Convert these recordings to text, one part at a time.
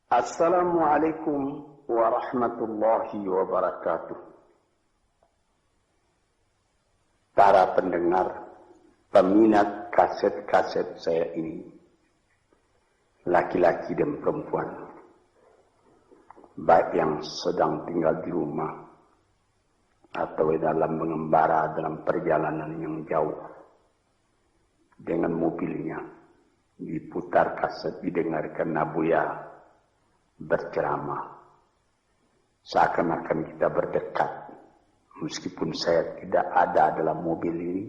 Assalamualaikum warahmatullahi wabarakatuh. Para pendengar, peminat kaset-kaset saya ini, laki-laki dan perempuan, baik yang sedang tinggal di rumah atau dalam mengembara dalam perjalanan yang jauh dengan mobilnya, diputar kaset, didengarkan Nabuya berceramah, seakan-akan kita berdekat, meskipun saya tidak ada dalam mobil ini,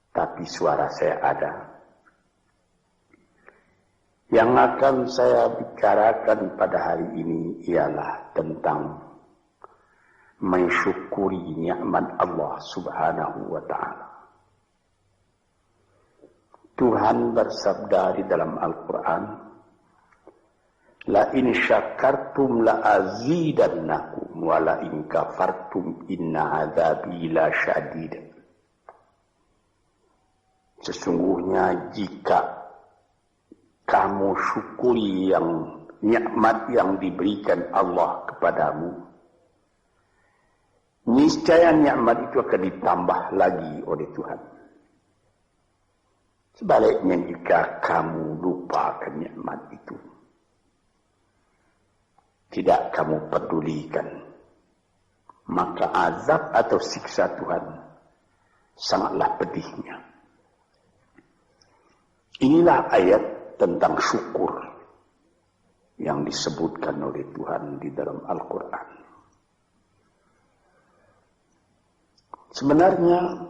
tapi suara saya ada. Yang akan saya bicarakan pada hari ini ialah tentang mensyukuri nikmat Allah Subhanahu wa Ta'ala. Tuhan bersabda di dalam Al-Quran, la in syakartum la azidannakum wa la in kafartum inna azabi la syadid. Sesungguhnya jika kamu syukuri yang nikmat yang diberikan Allah kepadamu, niscaya nikmat itu akan ditambah lagi oleh Tuhan. Sebaliknya jika kamu lupakan nikmat itu, tidak kamu pedulikan, maka azab atau siksa Tuhan sangatlah pedihnya. Inilah ayat tentang syukur yang disebutkan oleh Tuhan di dalam Al-Quran. Sebenarnya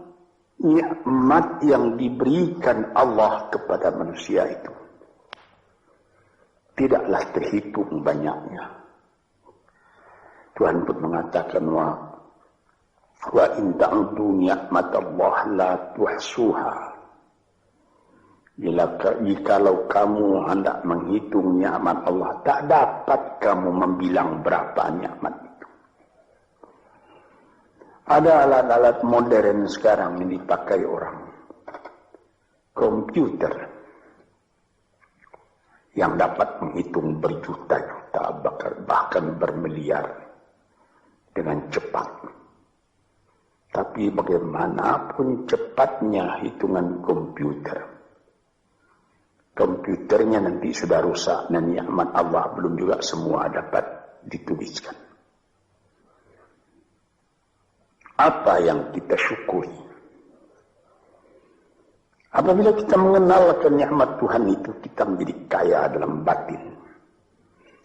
nikmat yang diberikan Allah kepada manusia itu tidaklah terhitung banyaknya. Tuhan pun mengatakan wa in ta'udu ni'matallah la tuhsuha. Jikalau kamu hendak menghitung nikmat Allah, tak dapat kamu membilang berapa nikmat itu. Ada alat-alat modern sekarang yang dipakai orang, komputer yang dapat menghitung berjuta-juta bahkan bermiliar dengan cepat. Tapi bagaimanapun cepatnya hitungan komputernya nanti sudah rusak dan nikmat Allah belum juga semua dapat dituliskan. Apa yang kita syukuri? Apabila kita mengenalkan nikmat Tuhan itu, kita menjadi kaya dalam batin.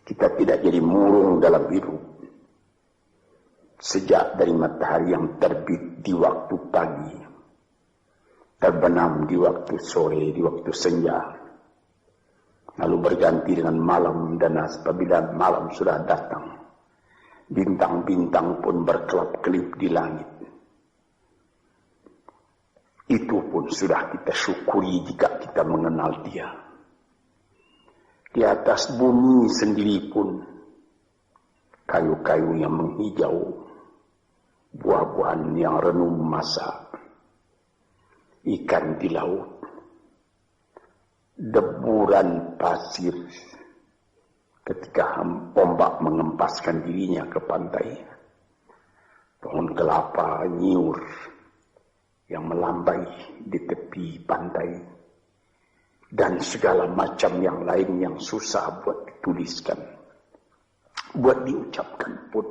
Kita tidak jadi murung dalam hidup. Sejak dari matahari yang terbit di waktu pagi, terbenam di waktu sore, di waktu senja, lalu berganti dengan malam, dan apabila malam sudah datang, bintang-bintang pun berkelap-kelip di langit. Itu pun sudah kita syukuri jika kita mengenal Dia. Di atas bumi sendiri pun kayu-kayu yang menghijau, buah-buahan yang renum masak, ikan di laut, deburan pasir ketika ombak mengempaskan dirinya ke pantai, pohon kelapa nyiur yang melambai di tepi pantai, dan segala macam yang lain yang susah buat dituliskan, buat diucapkan pun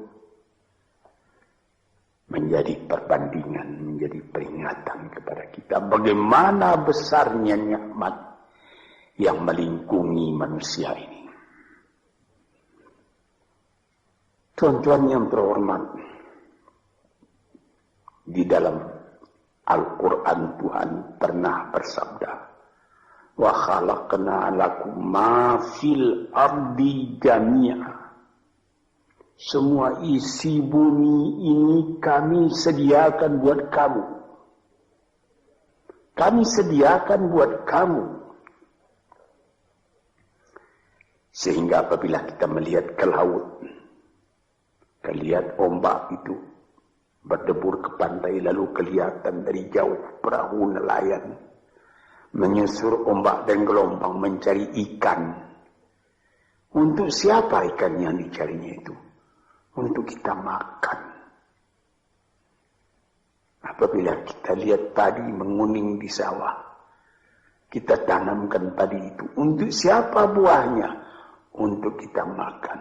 menjadi perbandingan, menjadi peringatan kepada kita bagaimana besarnya nikmat yang melingkungi manusia ini. Tuan-tuan yang terhormat, di dalam Al-Quran Tuhan pernah bersabda, wa khalaqna lakum ma fil ardi jami'a. Semua isi bumi ini kami sediakan buat kamu. Kami sediakan buat kamu. Sehingga apabila kita melihat ke laut, lihat ombak itu berdebur ke pantai, lalu kelihatan dari jauh perahu nelayan menyusur ombak dan gelombang mencari ikan. Untuk siapa ikan yang dicarinya itu? Untuk kita makan. Apabila kita lihat padi menguning di sawah, kita tanamkan padi itu. Untuk siapa buahnya? Untuk kita makan.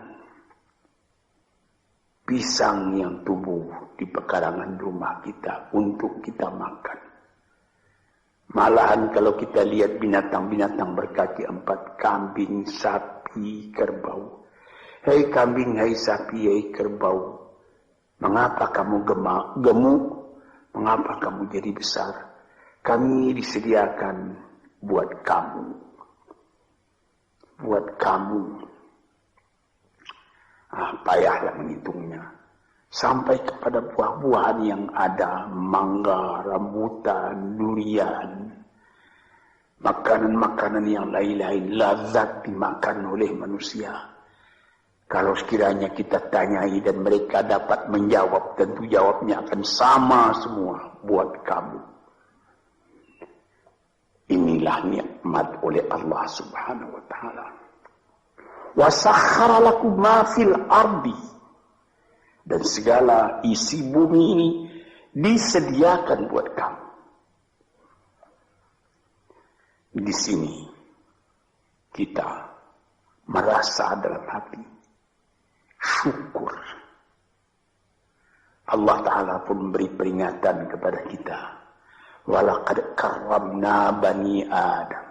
Pisang yang tumbuh di pekarangan rumah kita untuk kita makan. Malahan kalau kita lihat binatang-binatang berkaki 4, kambing, sapi, kerbau. Hei kambing, hei sapi, hei kerbau, mengapa kamu gemuk? Mengapa kamu jadi besar? Kami disediakan buat kamu. Buat kamu. Payahlah menghitungnya. Sampai kepada buah-buahan yang ada, mangga, rambutan, durian, makanan-makanan yang lain-lain, lazat dimakan oleh manusia. Kalau sekiranya kita tanyai dan mereka dapat menjawab, tentu jawabnya akan sama semua buat kamu. Inilah nikmat oleh Allah Subhanahu wa ta'ala. Wa sakhkhara lakum ma fil ardi, dan segala isi bumi ini disediakan buat kamu. Di sini kita merasa dalam hati syukur. Allah Ta'ala pun beri peringatan kepada kita. Walaqad karramna bani Adam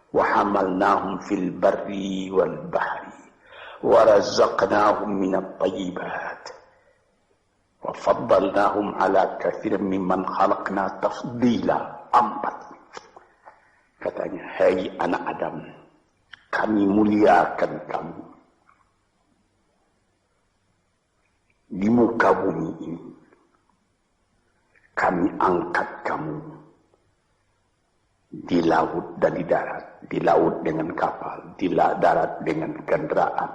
wa hamalnahum fil barri wal bahri wa razaqnahum minat tayyibat wa faddalnahum ala kathirin mimman khalaqna tafdila. 4. Katanya, hai anak Adam, kami muliakan kamu di muka bumi ini. Kami angkat kamu di laut dan di darat. Di laut dengan kapal, di darat dengan kendaraan.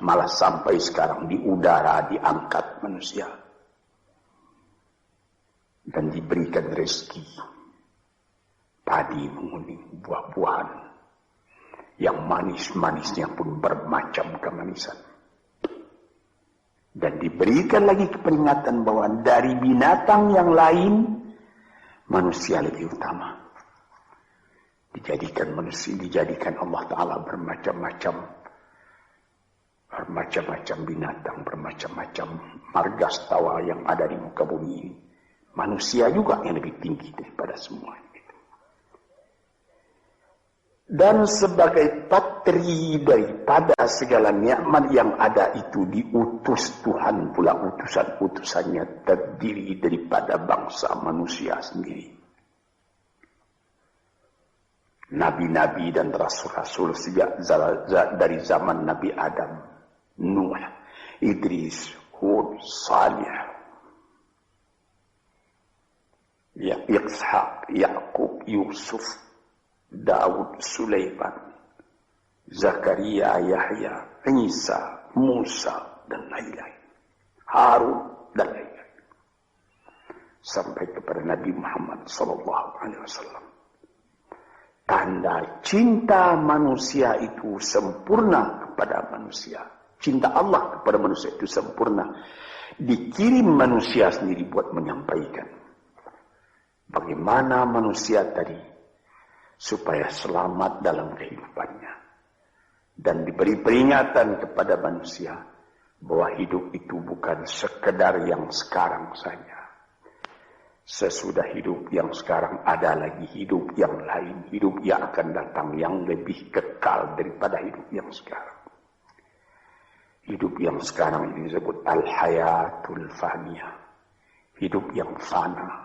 Malah sampai sekarang di udara diangkat manusia. Dan diberikan rezeki. Padi menguning, buah-buahan. Yang manis-manisnya pun bermacam kemanisan. Dan diberikan lagi peringatan bahwa dari binatang yang lain, manusia lebih utama. Dijadikan Allah Ta'ala bermacam-macam binatang, bermacam-macam margastawa yang ada di muka bumi ini. Manusia juga yang lebih tinggi daripada semuanya. Dan sebagai patri daripada segala nikmat yang ada itu, diutus Tuhan pula, utusan-utusannya terdiri daripada bangsa manusia sendiri. Nabi-nabi dan rasul-rasul sejak dari zaman Nabi Adam, Nuh, Idris, Hud, Salih, Ishaq, Yaqub, Yusuf, Daud, Sulaiman, Zakaria, Yahya, Isa, Musa, dan lain-lain. Harun, dan lain-lain. Sampai kepada Nabi Muhammad SAW. Tanda cinta manusia itu sempurna kepada manusia. Cinta Allah kepada manusia itu sempurna. Dikirim manusia sendiri buat menyampaikan bagaimana manusia tadi supaya selamat dalam kehidupannya. Dan diberi peringatan kepada manusia bahwa hidup itu bukan sekedar yang sekarang saja. Sesudah hidup yang sekarang ada lagi hidup yang lain. Hidup yang akan datang yang lebih kekal daripada hidup yang sekarang. Hidup yang sekarang ini disebut al-hayatul faniyah. Hidup yang fana.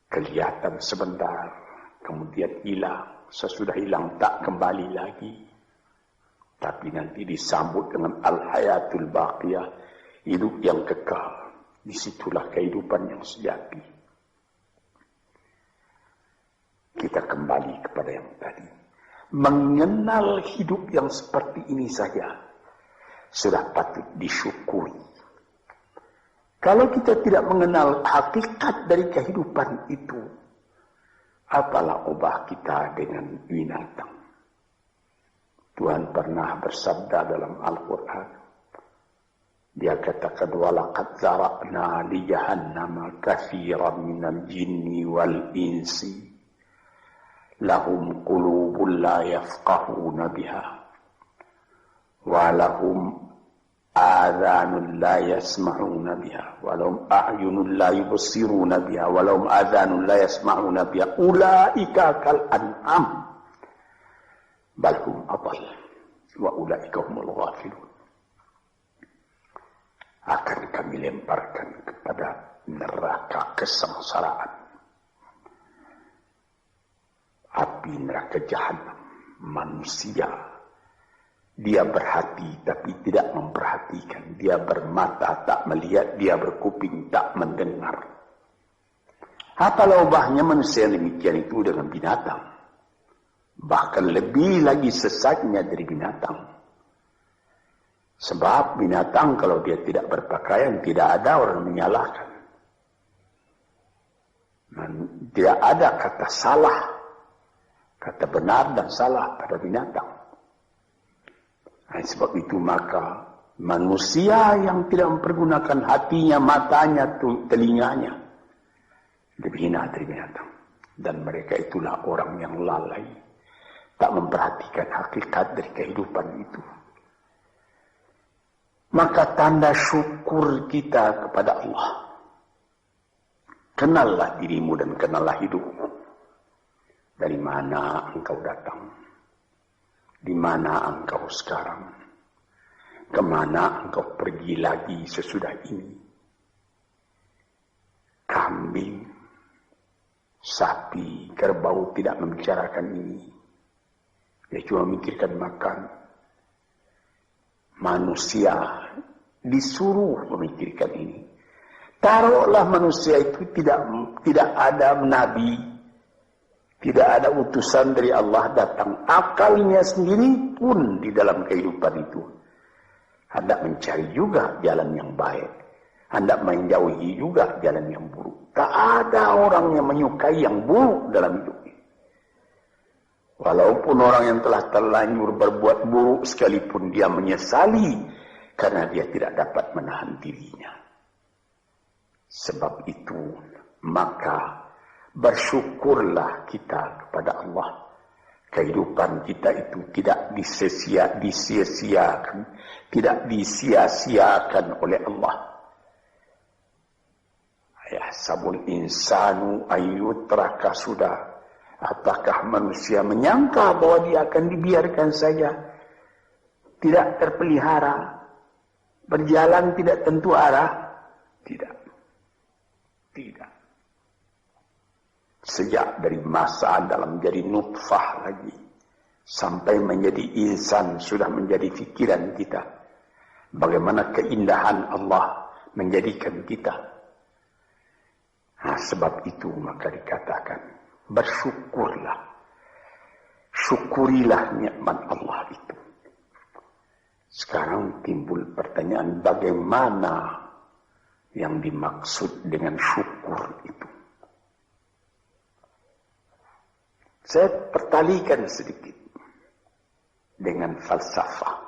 Kelihatan sebentar, kemudian hilang. Sesudah hilang tak kembali lagi. Tapi nanti disambut dengan al-hayatul baqiyah. Hidup yang kekal. Disitulah kehidupan yang sejati. Kita kembali kepada yang tadi. Mengenal hidup yang seperti ini saja sudah patut disyukuri. Kalau kita tidak mengenal hakikat dari kehidupan itu, apalah ubah kita dengan binatang? Tuhan pernah bersabda dalam Al-Quran. Dia katakan, walaqad zara'na li jahannama katsiran minal jinni wal insi lahum qulubun la yafqahuna biha wa lahum adhanun la yasma'una biha wa lahum a'yunun la yubsiruna biha wa lahum adhanun la yasma'una biha ulaika kal an'am bal hum adall wa ulaika humul ghafilun. Akan kami lemparkan kepada neraka kesengsaraan, api neraka jahanam. Manusia, dia berhati tapi tidak memperhatikan, dia bermata tak melihat, dia berkuping tak mendengar. Apalah ubahnya manusia yang demikian itu dengan binatang, bahkan lebih lagi sesatnya dari binatang. Sebab binatang kalau dia tidak berpakaian, tidak ada orang menyalahkan. Tidak ada kata salah, kata benar dan salah pada binatang. Sebab itu maka manusia yang tidak mempergunakan hatinya, matanya, telinganya, lebih hina dari binatang. Dan mereka itulah orang yang lalai, tak memperhatikan hakikat dari kehidupan itu. Maka tanda syukur kita kepada Allah, kenallah dirimu dan kenallah hidupmu. Dari mana engkau datang? Di mana engkau sekarang? Kemana engkau pergi lagi sesudah ini? Kambing, sapi, kerbau tidak membicarakan ini. Dia cuma memikirkan makan. Manusia disuruh memikirkan ini. Taruhlah manusia itu tidak ada nabi, tidak ada utusan dari Allah datang. Akalnya sendiri pun di dalam kehidupan itu hendak mencari juga jalan yang baik, hendak menjauhi juga jalan yang buruk. Tak ada orang yang menyukai yang buruk dalam hidupnya. Walaupun orang yang telah terlanjur berbuat buruk sekalipun dia menyesali karena dia tidak dapat menahan dirinya. Sebab itu maka bersyukurlah kita kepada Allah. Kehidupan kita itu tidak disia-siakan, tidak disia-siakan oleh Allah. Ya sabul insanu ayyutraka sudah. Apakah manusia menyangka bahwa dia akan dibiarkan saja, tidak terpelihara, berjalan tidak tentu arah? Tidak. Sejak dari masa dalam menjadi nutfah lagi, sampai menjadi insan sudah menjadi fikiran kita. Bagaimana keindahan Allah menjadikan kita. Sebab itu maka dikatakan, bersyukurlah, syukurilah nikmat Allah itu. Sekarang timbul pertanyaan, bagaimana yang dimaksud dengan syukur itu? Saya pertalikan sedikit dengan falsafah.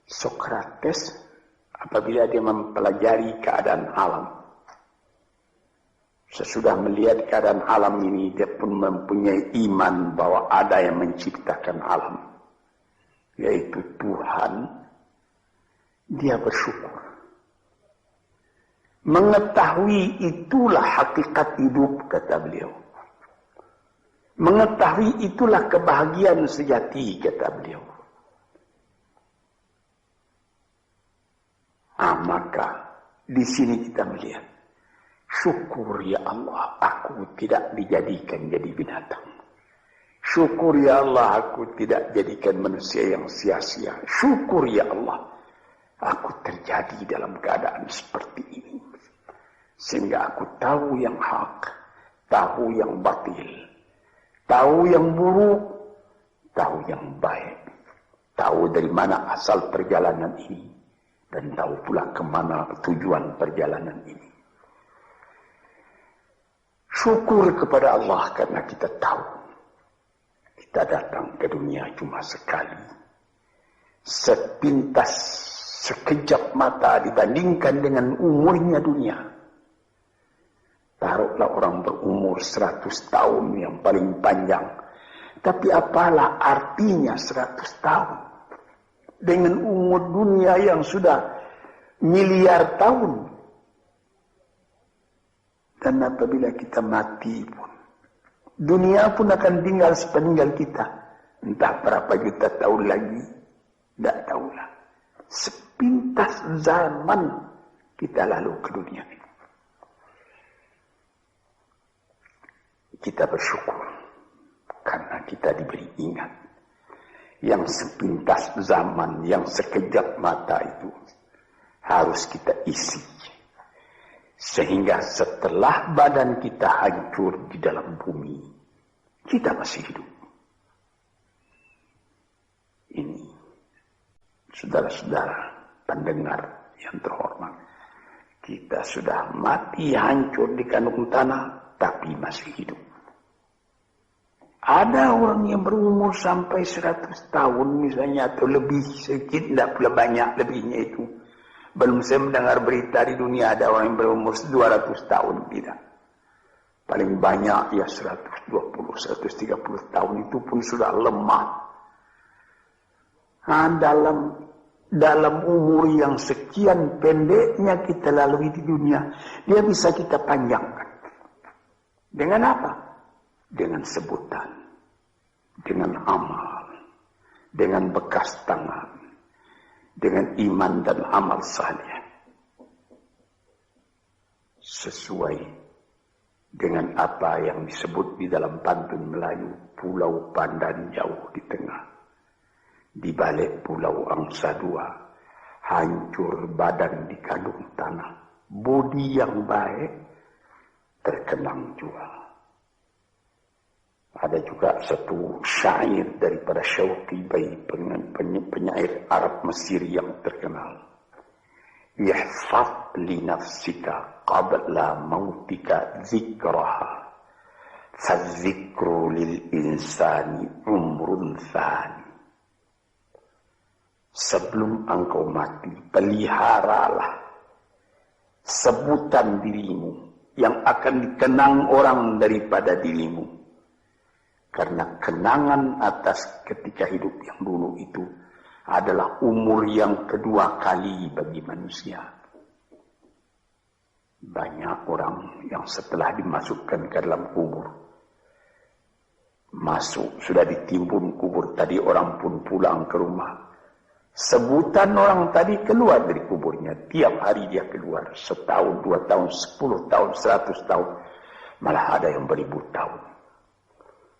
Sokrates apabila dia mempelajari keadaan alam, sesudah melihat keadaan alam ini, dia pun mempunyai iman bahwa ada yang menciptakan alam, yaitu Tuhan. Dia bersyukur. Mengetahui itulah hakikat hidup, kata beliau. Mengetahui itulah kebahagiaan sejati, kata beliau. Maka di sini kita melihat, syukur ya Allah, aku tidak dijadikan jadi binatang. Syukur ya Allah, aku tidak jadikan manusia yang sia-sia. Syukur ya Allah, aku terjadi dalam keadaan seperti ini. Sehingga aku tahu yang hak, tahu yang batil, tahu yang buruk, tahu yang baik. Tahu dari mana asal perjalanan ini, dan tahu pula kemana tujuan perjalanan ini. Syukur kepada Allah karena kita tahu kita datang ke dunia cuma sekali. Sepintas, sekejap mata dibandingkan dengan umurnya dunia. Taruhlah orang berumur 100 tahun yang paling panjang. Tapi apalah artinya 100 tahun? Dengan umur dunia yang sudah miliar tahun. Dan apabila kita mati pun, dunia pun akan tinggal sepeninggal kita. Entah berapa juta tahun lagi, tidak tahulah. Sepintas zaman kita lalu ke dunia ini. Kita bersyukur karena kita diberi ingat. Yang sepintas zaman, yang sekejap mata itu harus kita isi. Sehingga setelah badan kita hancur di dalam bumi, kita masih hidup. Ini, saudara-saudara pendengar yang terhormat, kita sudah mati hancur di kandung tanah, tapi masih hidup. Ada orang yang berumur sampai 100 tahun misalnya, atau lebih sedikit, tidak pula banyak lebihnya itu. Belum saya mendengar berita di dunia ada orang yang berumur 200 tahun, tidak. Paling banyak ya 120, 130 tahun, itu pun sudah lemah. Nah, dalam umur yang sekian pendeknya kita lalui di dunia, dia bisa kita panjangkan. Dengan apa? Dengan sebutan, dengan amal, dengan bekas tangan, dengan iman dan amal saleh. Sesuai dengan apa yang disebut di dalam pantun Melayu, Pulau Pandan jauh di tengah. Di balik pulau angsa dua, hancur badan di kandung tanah. Budi yang baik terkenang jua. Ada juga satu syair daripada Syauqi Bai, penyair Arab Mesir yang terkenal. Ihfad li nafsika qabla mautika zikraha, fadzikru lil insani umrun thani. Sebelum engkau mati, peliharalah sebutan dirimu yang akan dikenang orang daripada dirimu. Karena kenangan atas ketika hidup yang dulu itu adalah umur yang kedua kali bagi manusia. Banyak orang yang setelah dimasukkan ke dalam kubur, masuk, sudah ditimbun kubur tadi, orang pun pulang ke rumah. Sebutan orang tadi keluar dari kuburnya. Tiap hari dia keluar. 1 tahun, 2 tahun, 10 tahun, 100 tahun. Malah ada yang beribu tahun.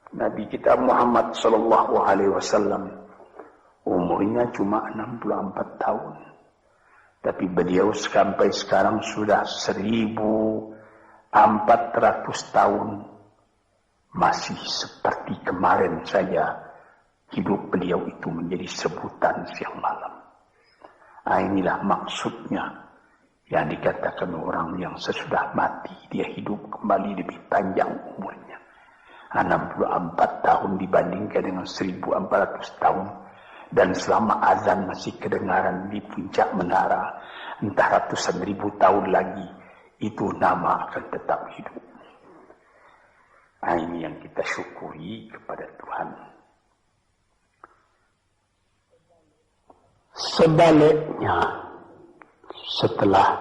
Nabi kita Muhammad sallallahu alaihi wasallam umurnya cuma 64 tahun. Tapi beliau sampai sekarang sudah 1400 tahun. Masih seperti kemarin saja hidup beliau itu menjadi sebutan siang malam. Inilah maksudnya yang dikatakan orang yang sesudah mati dia hidup kembali lebih panjang umurnya. 64 tahun dibandingkan dengan 1400 tahun. Dan selama azan masih kedengaran di puncak menara, entah ratusan ribu tahun lagi, itu nama akan tetap hidup. Ini yang kita syukuri kepada Tuhan. Sebaliknya, setelah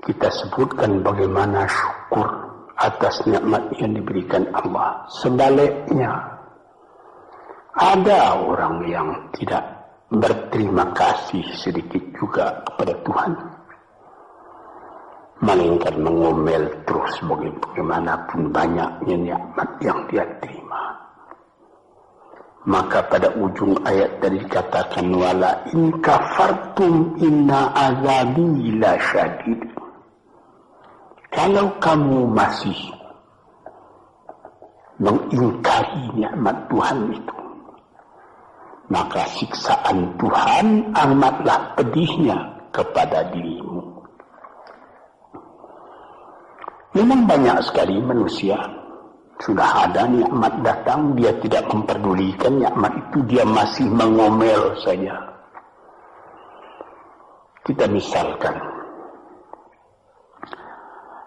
kita sebutkan bagaimana syukur atas nikmat yang diberikan Allah, sebaliknya ada orang yang tidak berterima kasih sedikit juga kepada Tuhan, melainkan mengomel terus bagaimanapun banyaknya nikmat yang dia terima. Maka pada ujung ayat tadi dikatakan, wala in kafartum inna azabi la syadid. Kalau kamu masih mengingkari nikmat Tuhan itu, maka siksaan Tuhan amatlah pedihnya kepada dirimu. Memang banyak sekali manusia Sudah ada nikmat datang, dia tidak memperdulikan nikmat itu, dia masih mengomel saja. Kita misalkan,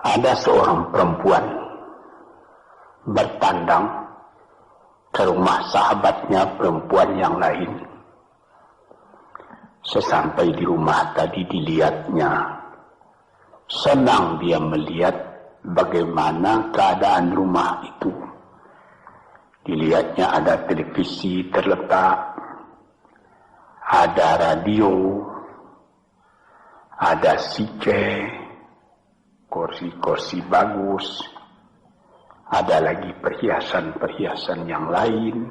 ada seorang perempuan bertandang ke rumah sahabatnya perempuan yang lain. Sesampai di rumah tadi dilihatnya, senang dia melihat bagaimana keadaan rumah itu. Dilihatnya ada televisi terletak, ada radio, ada CC, kursi-kursi bagus, ada lagi perhiasan-perhiasan yang lain.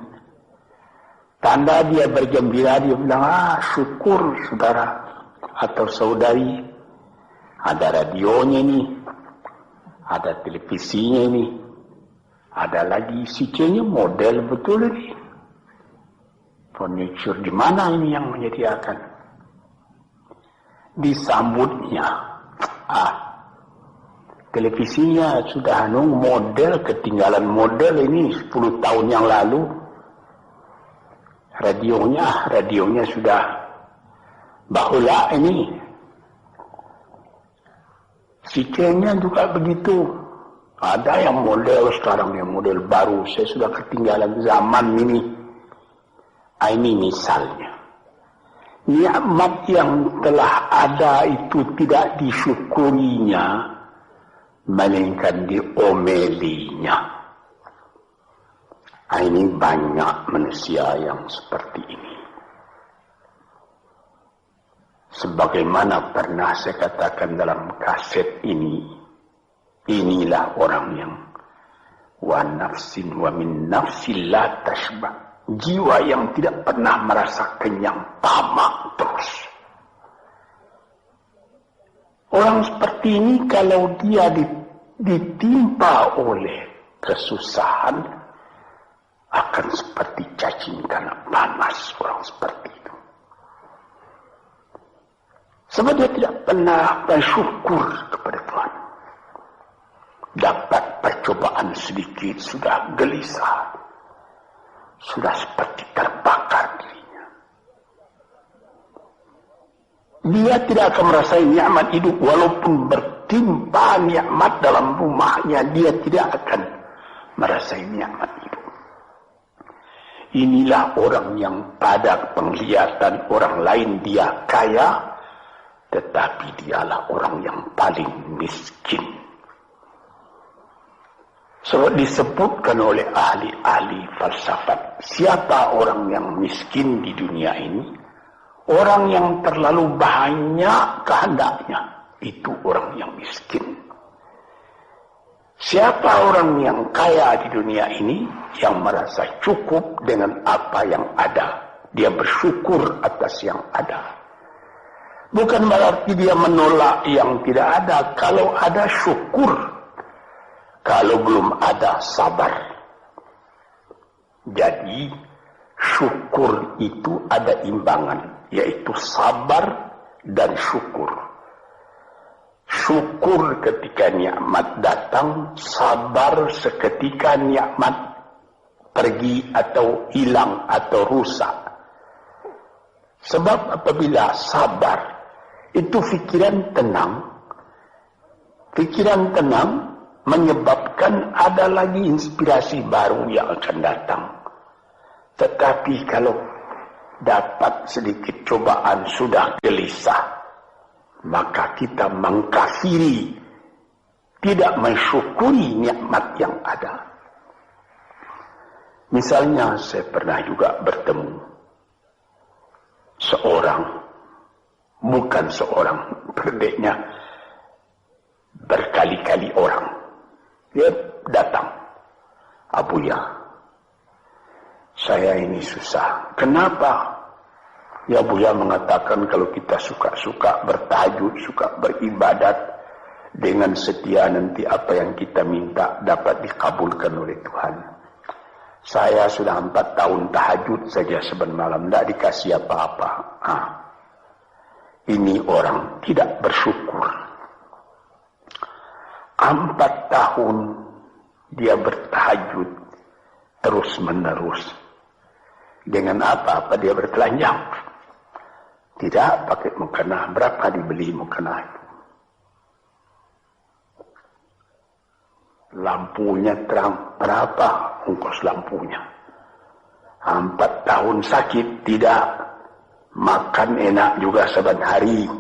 Tanda dia bergembira, dia bilang, syukur saudara atau saudari, ada radionya nih, ada televisinya ini, ada lagi CC-nya model betul ini. Furniture di mana ini yang menyediakan? Disambutnya, televisinya sudah model, ketinggalan model ini 10 tahun yang lalu. Radionya sudah bahula ini. CC-nya juga begitu. Ada yang model sekarang, yang model baru. Saya sudah ketinggalan zaman ini. Ini misalnya. Nikmat yang telah ada itu tidak disyukurinya, melainkan diomelinya. Ini banyak manusia yang seperti ini. Sebagaimana pernah saya katakan dalam kaset ini, inilah orang yang wa nafsin wa min nafsin la tashba, jiwa yang tidak pernah merasa kenyang, tamak terus. Orang seperti ini kalau dia ditimpa oleh kesusahan, akan seperti cacing karena panas orang seperti itu. Sebab dia tidak pernah bersyukur kepada Tuhan. Dapat percobaan sedikit sudah gelisah, sudah seperti terbakar dirinya. Dia tidak akan merasakan nikmat hidup walaupun bertimpa nikmat dalam rumahnya, dia tidak akan merasakan nikmat hidup. Inilah orang yang pada penglihatan orang lain dia kaya, tetapi dialah orang yang paling miskin. So, disebutkan oleh ahli-ahli falsafat, siapa orang yang miskin di dunia ini? Orang yang terlalu banyak kehendaknya, itu orang yang miskin. Siapa orang yang kaya di dunia ini, yang merasa cukup dengan apa yang ada. Dia bersyukur atas yang ada. Bukan berarti dia menolak yang tidak ada. Kalau ada, syukur. Kalau belum ada, sabar. Jadi, syukur itu ada imbangan, yaitu sabar dan syukur. Syukur ketika nikmat datang, sabar seketika nikmat pergi atau hilang atau rusak. Sebab apabila sabar, itu pikiran tenang. Pikiran tenang menyebabkan ada lagi inspirasi baru yang akan datang. Tetapi kalau dapat sedikit cobaan sudah gelisah, maka kita mengkafiri, tidak mensyukuri nikmat yang ada. Misalnya saya pernah juga bertemu seorang, bukan seorang, berdeknya berkali-kali orang. Dia datang, Abuya, saya ini susah. Kenapa? Ya Buya mengatakan kalau kita suka-suka bertahajud, suka beribadat dengan setia, nanti apa yang kita minta dapat dikabulkan oleh Tuhan. Saya sudah 4 tahun tahajud saja saban malam, tidak dikasih apa-apa. Ini orang tidak bersyukur. 4 tahun dia bertahajud terus menerus. Dengan apa dia bertelanjang? Tidak pakai mukena. Berapa dibeli mukena itu? Lampunya terang. Berapa ongkos lampunya? 4 tahun sakit. Tidak. Makan enak juga saban hari.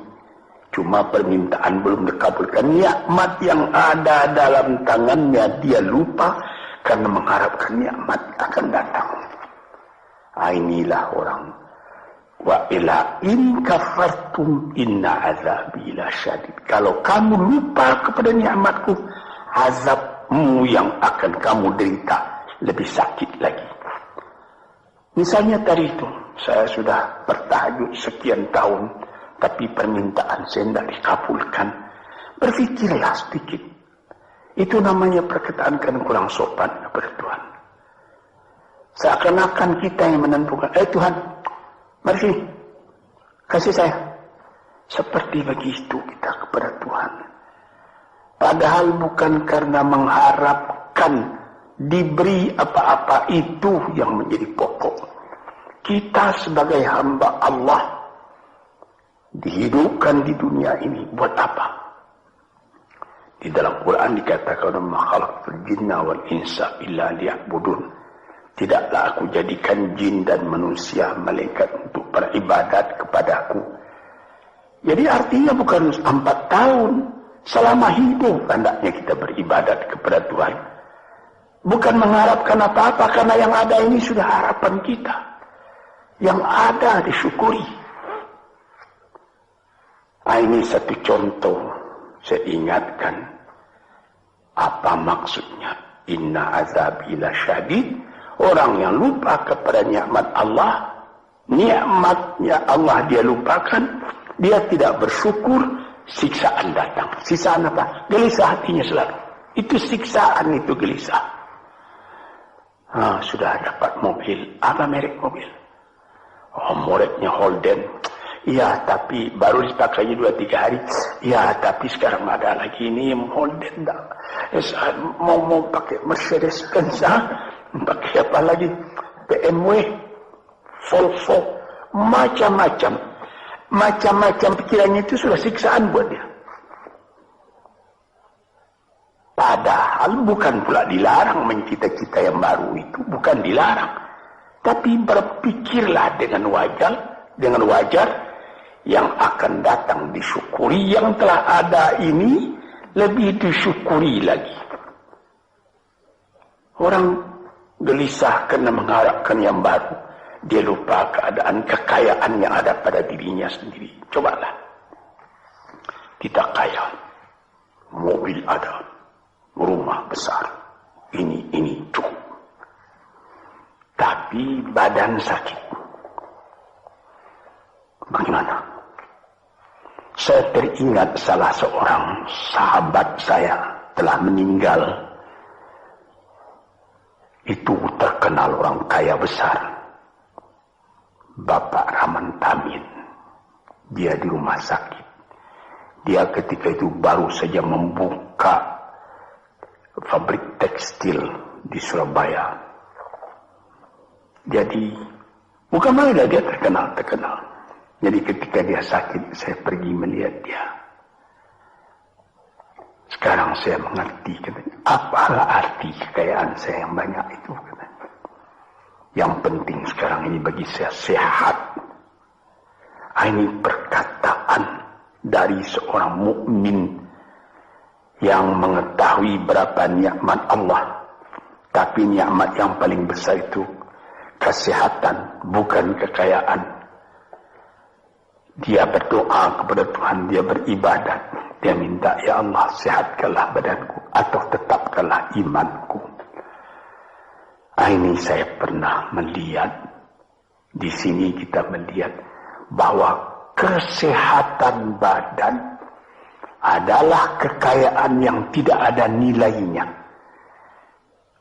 Cuma permintaan belum dikabulkan. Nikmat yang ada dalam tangannya dia lupa karena mengharapkan nikmat akan datang. Inilah orang. Wa ila in kafartum inna azabi lasyadid. Kalau kamu lupa kepada nikmatku, azabmu yang akan kamu derita lebih sakit lagi. Misalnya tadi itu, saya sudah bertahajud sekian tahun, tapi permintaan saya tidak dikabulkan. Berfikirlah sedikit. Itu namanya perkataan kan kurang sopan kepada Tuhan. Seakan-akan kita yang menentukan, Tuhan, mari sini, kasih saya. Seperti begitu kita kepada Tuhan. Padahal bukan karena mengharapkan diberi apa-apa itu yang menjadi pokok. Kita sebagai hamba Allah dihidupkan di dunia ini buat apa? Di dalam Quran dikatakan, "Ma khalaqtul jinna wal insa illa liya'budun." Tidaklah aku jadikan jin dan manusia malaikat untuk beribadat kepadaku. Jadi artinya bukan 4 tahun. Selama hidup hendaknya kita beribadat kepada Tuhan. Bukan mengharapkan apa-apa, karena yang ada ini sudah harapan kita. Yang ada disyukuri. Ini satu contoh. Saya ingatkan. Apa maksudnya? Inna azabi lasyadid. Orang yang lupa kepada nikmat Allah, nikmatnya Allah dia lupakan, dia tidak bersyukur, siksaan datang. Siksaan apa? Gelisah hatinya selalu. Itu siksaan, itu gelisah. Sudah dapat mobil. Apa merek mobil? Mereknya Holden. Ya, tapi baru dipakainya 2-3 hari. Ya, tapi sekarang ada lagi ini Holden. Mau pakai Mercedes Benz. Pakai apa lagi? BMW, Volvo, macam-macam pikirannya itu sudah siksaan buat dia. Padahal bukan pula dilarang mencita-cita yang baru itu, bukan dilarang. Tapi berpikirlah dengan wajar yang akan datang disyukuri, yang telah ada ini lebih disyukuri lagi. Orang gelisah karena mengharapkan yang baru. Dia lupa keadaan kekayaan yang ada pada dirinya sendiri. Cobalah. Kita kaya. Mobil ada. Rumah besar. Ini cukup. Tapi badan sakit. Bagaimana? Saya teringat salah seorang sahabat saya telah meninggal. Itu terkenal orang kaya besar. Bapak Rahman Tamin. Dia di rumah sakit. Dia ketika itu baru saja membuka pabrik tekstil di Surabaya. Jadi, bukan main dia terkenal. Jadi ketika dia sakit, saya pergi melihat dia. Sekarang saya mengerti, katanya, apalah arti kekayaan saya yang banyak itu, katanya. Yang penting sekarang ini bagi saya sehat. Ini perkataan dari seorang mukmin yang mengetahui berapa nikmat Allah. Tapi nikmat yang paling besar itu kesehatan, bukan kekayaan. Dia berdoa kepada Tuhan, dia beribadat. Dia minta, ya Allah, sehatkanlah badanku atau tetapkanlah imanku. Ini saya pernah melihat. Di sini kita melihat bahwa kesehatan badan adalah kekayaan yang tidak ada nilainya.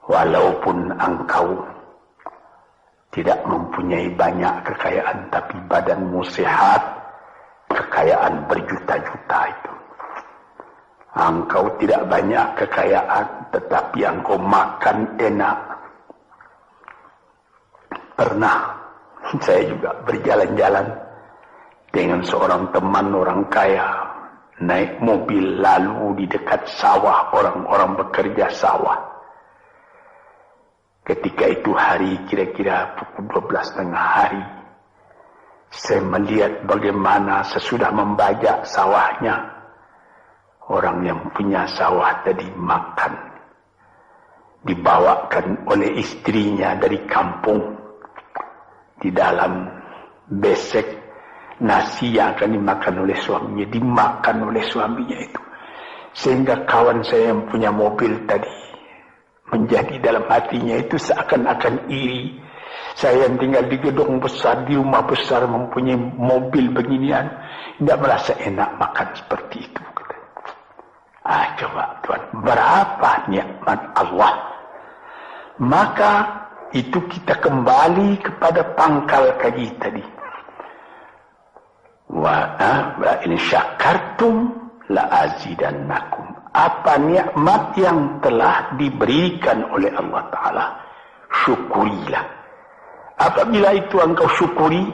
Walaupun engkau tidak mempunyai banyak kekayaan, tapi badanmu sehat, kekayaan berjuta-juta itu. Engkau tidak banyak kekayaan, tetapi engkau makan enak. Pernah saya juga berjalan-jalan dengan seorang teman orang kaya, naik mobil lalu di dekat sawah, orang-orang bekerja sawah. Ketika itu hari kira-kira pukul 12.30 hari, saya melihat bagaimana sesudah membajak sawahnya, orang yang punya sawah tadi makan, dibawakan oleh istrinya dari kampung di dalam besek nasi yang akan dimakan oleh suaminya, dimakan oleh suaminya itu. Sehingga kawan saya yang punya mobil tadi menjadi dalam hatinya itu seakan-akan iri. Saya yang tinggal di gedung besar, di rumah besar, mempunyai mobil beginian, tidak merasa enak makan seperti itu. Coba Tuhan, berapa nikmat Allah. Maka itu kita kembali kepada pangkal kaji tadi. Wa in syakartum la azidannakum. Apa nikmat yang telah diberikan oleh Allah Ta'ala, syukurilah. Apabila itu engkau syukuri,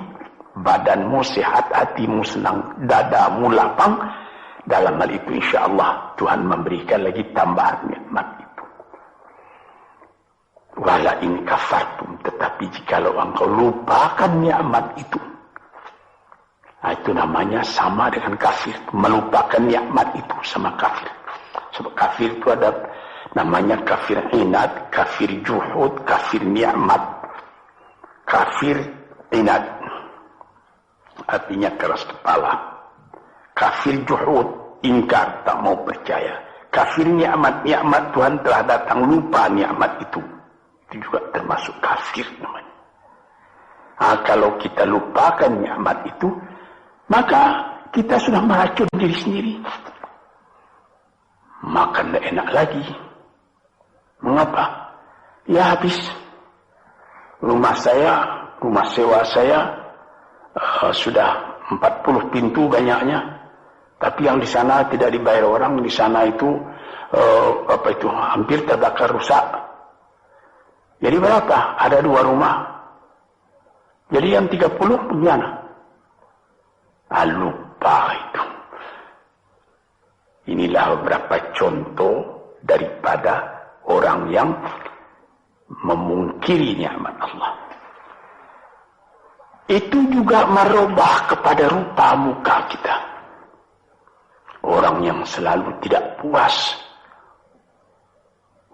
badanmu sehat, hatimu senang, dadamu lapang. Dalam hal itu insyaAllah Tuhan memberikan lagi tambahan nikmat itu. Wala in kafartum, tetapi jikalau engkau lupakan nikmat itu, itu namanya sama dengan kafir. Melupakan nikmat itu sama kafir. Sebab kafir itu ada namanya kafir inad, kafir juhud, kafir nikmat. Kafir inad artinya keras kepala. Kafir juhud, ingkar, tak mau percaya. Kafir nikmat Tuhan telah datang, lupa nikmat itu. Itu juga termasuk kafir namanya. Kalau kita lupakan nikmat itu, maka kita sudah meracun diri sendiri. Makan tidak enak lagi. Mengapa? Ya habis. Rumah sewa saya sudah 40 pintu banyaknya. Tapi yang di sana tidak dibayar orang, di sana itu hampir terbakar rusak. Jadi berapa? Ada 2 rumah. Jadi yang 30 bagaimana? Lupa itu. Inilah beberapa contoh daripada orang yang memungkiri nikmat Allah. Itu juga merubah kepada rupa muka kita. Orang yang selalu tidak puas,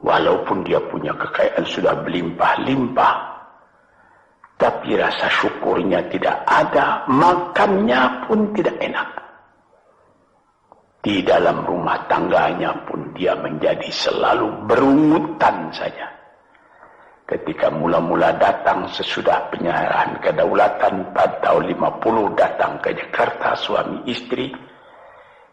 walaupun dia punya kekayaan sudah berlimpah-limpah, tapi rasa syukurnya tidak ada, makannya pun tidak enak. Di dalam rumah tangganya pun dia menjadi selalu berungutan saja. Ketika mula-mula datang sesudah penyerahan kedaulatan pada tahun 50 datang ke Jakarta, suami istri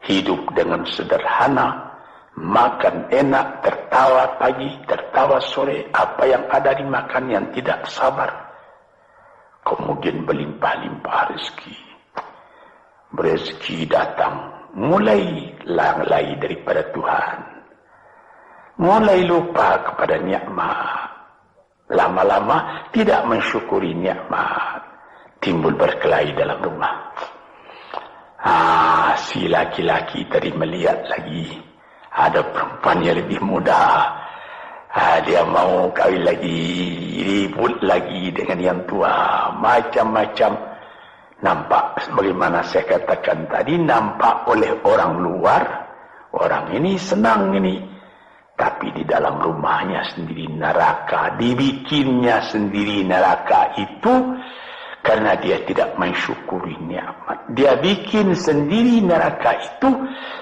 hidup dengan sederhana, makan enak, tertawa pagi, tertawa sore, apa yang ada dimakan yang tidak sabar. Kemudian berlimpah-limpah rezeki. Rezeki datang, mulai lalai daripada Tuhan. Mulai lupa kepada nikmat. Lama-lama tidak mensyukuri nikmat. Timbul berkelahi dalam rumah. Si laki-laki tadi melihat lagi ada perempuan yang lebih muda. Dia mau kawin lagi, ribut lagi dengan yang tua, macam-macam. Nampak sebagaimana saya katakan tadi, nampak oleh orang luar, orang ini senang ini. Tapi di dalam rumahnya sendiri neraka, dibikinnya sendiri neraka itu karena dia tidak mensyukuri nikmat. Dia bikin sendiri neraka itu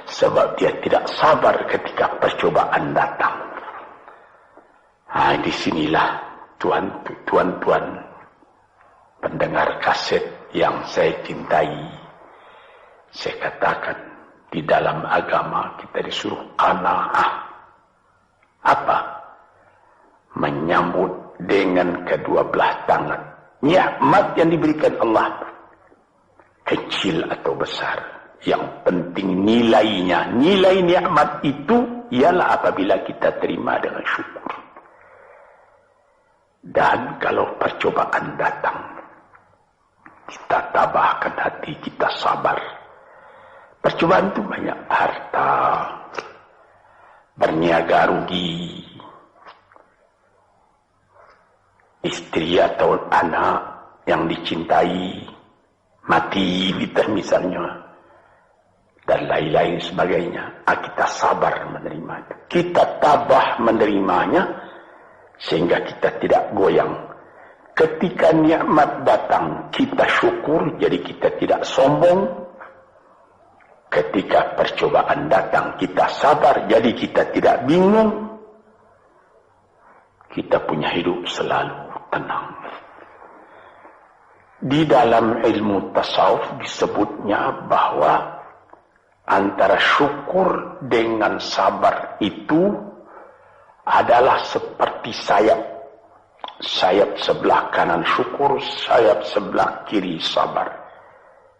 sebab dia tidak sabar ketika percobaan datang. Disinilah tuan-tuan pendengar kaset yang saya cintai. Saya katakan di dalam agama kita disuruh qanaah. Apa? Menyambut dengan kedua belah tangan nikmat yang diberikan Allah, kecil atau besar. Yang penting nilainya. Nilai nikmat itu ialah apabila kita terima dengan syukur. Dan kalau percobaan datang, kita tabahkan hati, kita sabar. Percobaan itu banyak, harta, berniaga rugi, istri atau anak yang dicintai mati misalnya, dan lain-lain sebagainya. Kita sabar menerima itu, kita tabah menerimanya, sehingga kita tidak goyang. Ketika nikmat datang, kita syukur, jadi kita tidak sombong. Ketika percobaan datang, kita sabar, jadi kita tidak bingung. Kita punya hidup selalu tenang. Di dalam ilmu tasawuf disebutnya bahwa antara syukur dengan sabar itu adalah seperti sayap. Sayap sebelah kanan syukur, sayap sebelah kiri sabar.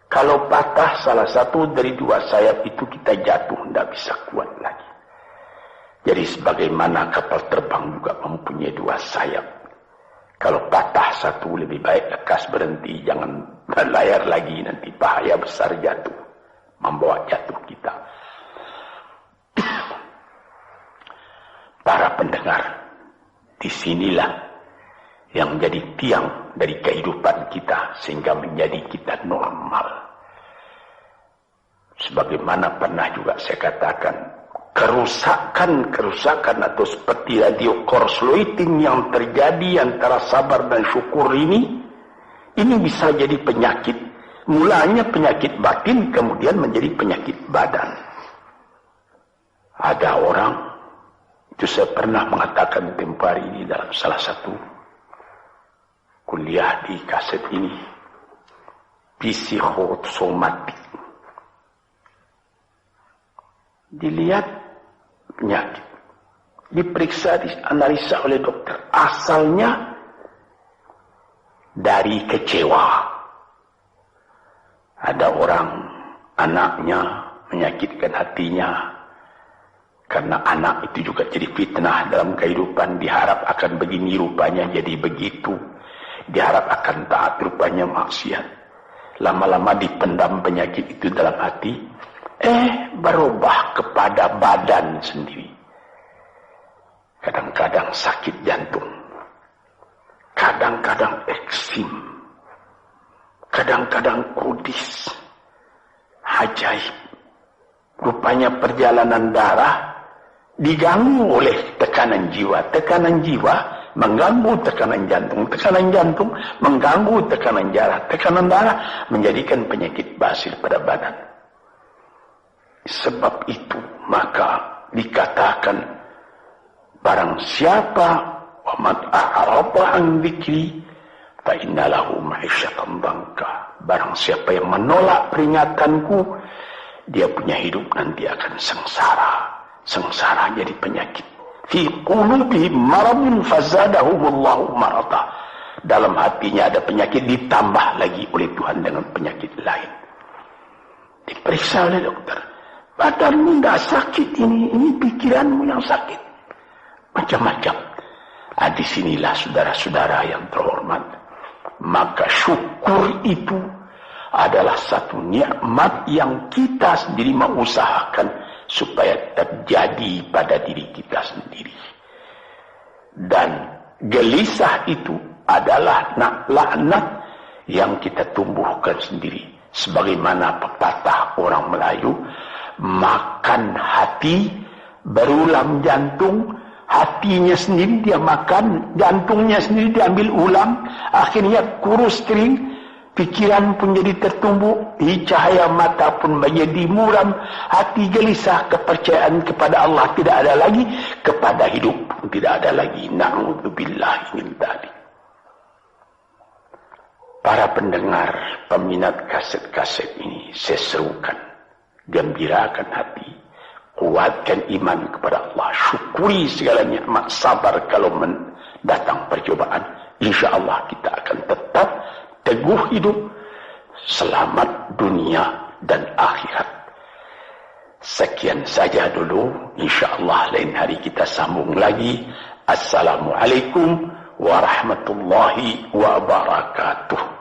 Kalau patah salah satu dari dua sayap itu, kita jatuh, tidak bisa kuat lagi. Jadi sebagaimana kapal terbang juga mempunyai dua sayap. Kalau patah satu, lebih baik lekas berhenti, jangan berlayar lagi, nanti bahaya besar jatuh, membawa jatuh kita. Para pendengar, disinilah yang menjadi tiang dari kehidupan kita, sehingga menjadi kita normal. Sebagaimana pernah juga saya katakan, kerusakan atau seperti radio korsleting yang terjadi antara sabar dan syukur ini bisa jadi penyakit. Mulanya penyakit batin, kemudian menjadi penyakit badan. Ada orang, itu saya pernah mengatakan tempoh hari ini dalam salah satu kuliah di kaset ini, psikosomatik. Dilihat penyakit, diperiksa, dianalisa oleh dokter. Asalnya dari kecewa. Ada orang, anaknya menyakitkan hatinya, karena anak itu juga jadi fitnah dalam kehidupan. Diharap akan begini, rupanya jadi begitu. Diharap akan taat, rupanya maksiat. Lama-lama dipendam penyakit itu dalam hati, berubah kepada badan sendiri. Kadang-kadang sakit jantung, kadang-kadang eksim, kadang-kadang kudis. Ajaib. Rupanya perjalanan darah diganggu oleh tekanan jiwa. Tekanan jiwa mengganggu tekanan jantung. Tekanan jantung mengganggu tekanan darah. Tekanan darah menjadikan penyakit basil pada badan. Sebab itu maka dikatakan, barang siapa waman a'rada an dzikri fa innalahu ma'isyatan dhanka. Barang siapa yang menolak peringatanku, dia punya hidup nanti akan sengsara. Sengsara jadi penyakit. Fi qulubihim maradun fazadahumullahu marada. Dalam hatinya ada penyakit, ditambah lagi oleh Tuhan dengan penyakit lain. Diperiksa oleh dokter, badanmu tidak sakit, ini pikiranmu yang sakit. Macam-macam. Disinilah saudara-saudara yang terhormat, maka syukur itu adalah satu nikmat yang kita sendiri mengusahakan supaya terjadi pada diri kita sendiri. Dan gelisah itu adalah laknat yang kita tumbuhkan sendiri. Sebagaimana pepatah orang Melayu, makan hati, berulam jantung. Hatinya sendiri dia makan, jantungnya sendiri diambil ulam, akhirnya kurus kering, pikiran pun jadi tertumbuk, cahaya mata pun menjadi muram, hati gelisah, kepercayaan kepada Allah tidak ada lagi, kepada hidup pun tidak ada lagi. Na'udzubillahi min dzalik. Para pendengar, peminat kaset-kaset ini, saya serukan, gembirakan hati, kuatkan iman kepada Allah, syukuri segala nikmat, sabar kalau datang percobaan. Insya Allah kita akan tetap teguh hidup, selamat dunia dan akhirat. Sekian saja dulu. InsyaAllah lain hari kita sambung lagi. Assalamualaikum warahmatullahi wabarakatuh.